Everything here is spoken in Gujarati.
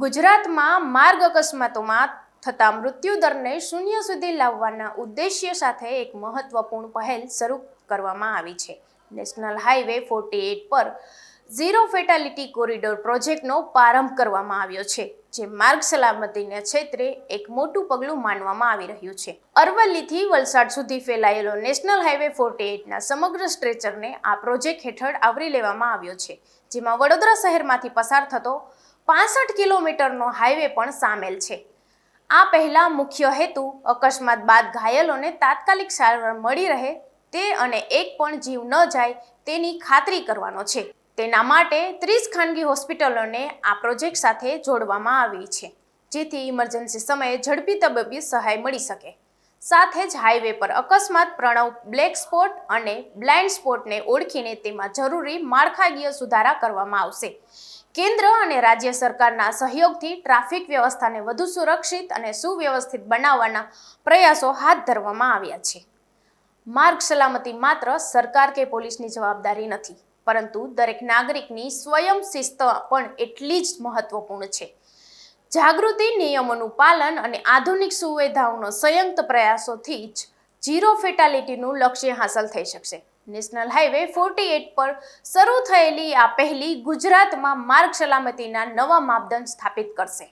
ગુજરાતમાં માર્ગ અકસ્માતોમાં થતા મૃત્યુદરને શૂન્ય સુધી લાવવાના ઉદ્દેશ્ય સાથે એક મહત્વપૂર્ણ પહેલ શરૂ કરવામાં આવી છે. નેશનલ હાઈવે 48 પર ઝીરો ફેટાલિટી કોરિડોર પ્રોજેક્ટનો પ્રારંભ કરવામાં આવ્યો છે, જે માર્ગ સલામતીના ક્ષેત્રે એક મોટું પગલું માનવામાં આવી રહ્યું છે. અરવલ્લીથી વલસાડ સુધી ફેલાયેલો નેશનલ હાઈવે 48ના સમગ્ર સ્ટ્રેચરને આ પ્રોજેક્ટ હેઠળ આવરી લેવામાં આવ્યો છે, જેમાં વડોદરા શહેરમાંથી પસાર થતો 65 કિલોમીટરનો હાઈવે પણ સામેલ છે. આ પહેલા મુખ્ય હેતુ અકસ્માત બાદ ઘાયલોને તાત્કાલિક સારવાર મળી રહે તે અને એક પણ જીવ ન જાય તેની ખાતરી કરવાનો છે. તેના માટે 30 ખાનગી હોસ્પિટલોને આ પ્રોજેક્ટ સાથે જોડવામાં આવી છે, જેથી ઇમરજન્સી સમયે ઝડપી તબીબી સહાય મળી શકે. સાથે જ હાઈવે પર અકસ્માત પ્રણવ બ્લેક સ્પોટ અને બ્લાઇન્ડ સ્પોટને ઓળખીને તેમાં જરૂરી માળખાકીય સુધારા કરવામાં આવશે. કેન્દ્ર અને રાજ્ય સરકારના સહયોગથી ટ્રાફિક વ્યવસ્થાને વધુ સુરક્ષિત અને સુવ્યવસ્થિત બનાવવાના પ્રયાસો હાથ ધરવામાં આવ્યા છે. માર્ગ સલામતી માત્ર સરકાર કે પોલીસની જવાબદારી નથી, પરંતુ દરેક નાગરિકની સ્વયં શિસ્ત પણ એટલી જ મહત્વપૂર્ણ છે. જાગૃતિ, નિયમોનું પાલન અને આધુનિક સુવિધાઓનો સંયુક્ત પ્રયાસોથી જ ઝીરો ફેટાલિટીનું લક્ષ્ય હાંસલ થઈ શકશે. નેશનલ હાઈવે 48 પર શરૂ થયેલી આ પહેલી ગુજરાતમાં માર્ગ સલામતીના નવા માપદંડ સ્થાપિત કરશે.